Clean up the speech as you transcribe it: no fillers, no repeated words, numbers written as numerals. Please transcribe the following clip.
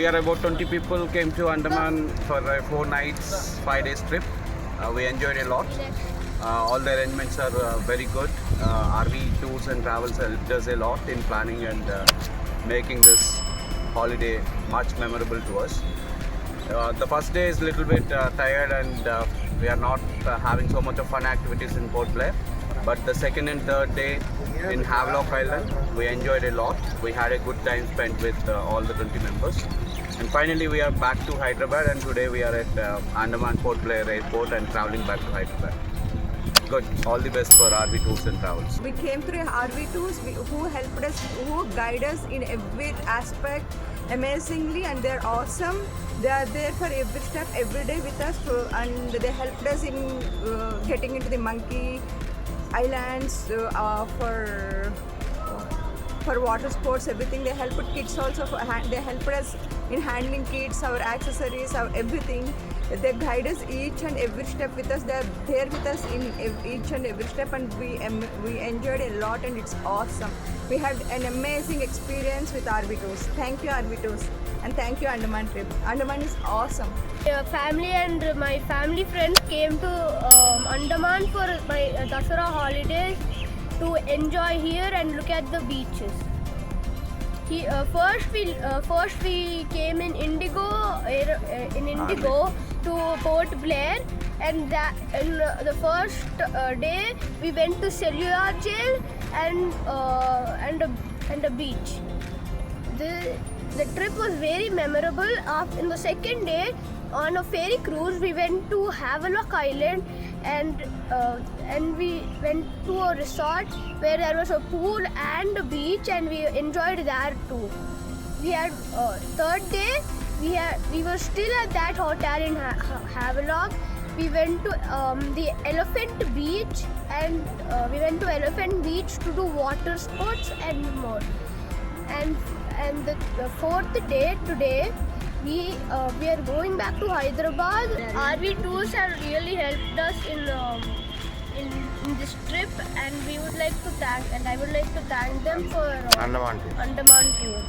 we are about 20 people came to Andaman for a 4 nights, 5 days trip. We enjoyed a lot. All the arrangements are very good. RV tours and travels helped us a lot in planning and making this holiday much memorable to us. The first day is a little bit tired and we are not having so much of fun activities in Port Blair. But the second and third day in Havelock Island, we enjoyed a lot. We had a good time spent with all the 20 members. And finally we are back to Hyderabad, and today we are at Andaman Port Blair Airport and traveling back to Hyderabad. Good. All the best for RV tours and travels. We came through RV tours who helped us, who guide us in every aspect amazingly, and they're awesome. They are there for every step, every day with us, and they helped us in getting into the monkey islands for water sports, everything. They helped kids also. They helped us in handling kids, our accessories, our everything. They guide us each and every step with us. They are there with us in each and every step, and we enjoyed a lot, and it's awesome. We had an amazing experience with RV Tours. Thank you RV Tours, and thank you Andaman trip. Andaman is awesome. Family and my family friends came to Andaman for my Dasara holidays to enjoy here and look at the beaches. First we came in Indigo to Port Blair, and the first day we went to Cellular Jail and a beach. The trip was very memorable. In the second day, on a ferry cruise, we went to Havelock Island, and we went to a resort where there was a pool and a beach, and we enjoyed that too. We had third day, we were still at that hotel in Havelock. We went to the Elephant Beach, and we went to Elephant Beach to do water sports and more. And the fourth day today, we are going back to Hyderabad. RV tours have really helped us in this trip, and I would like to thank them for Andaman tour.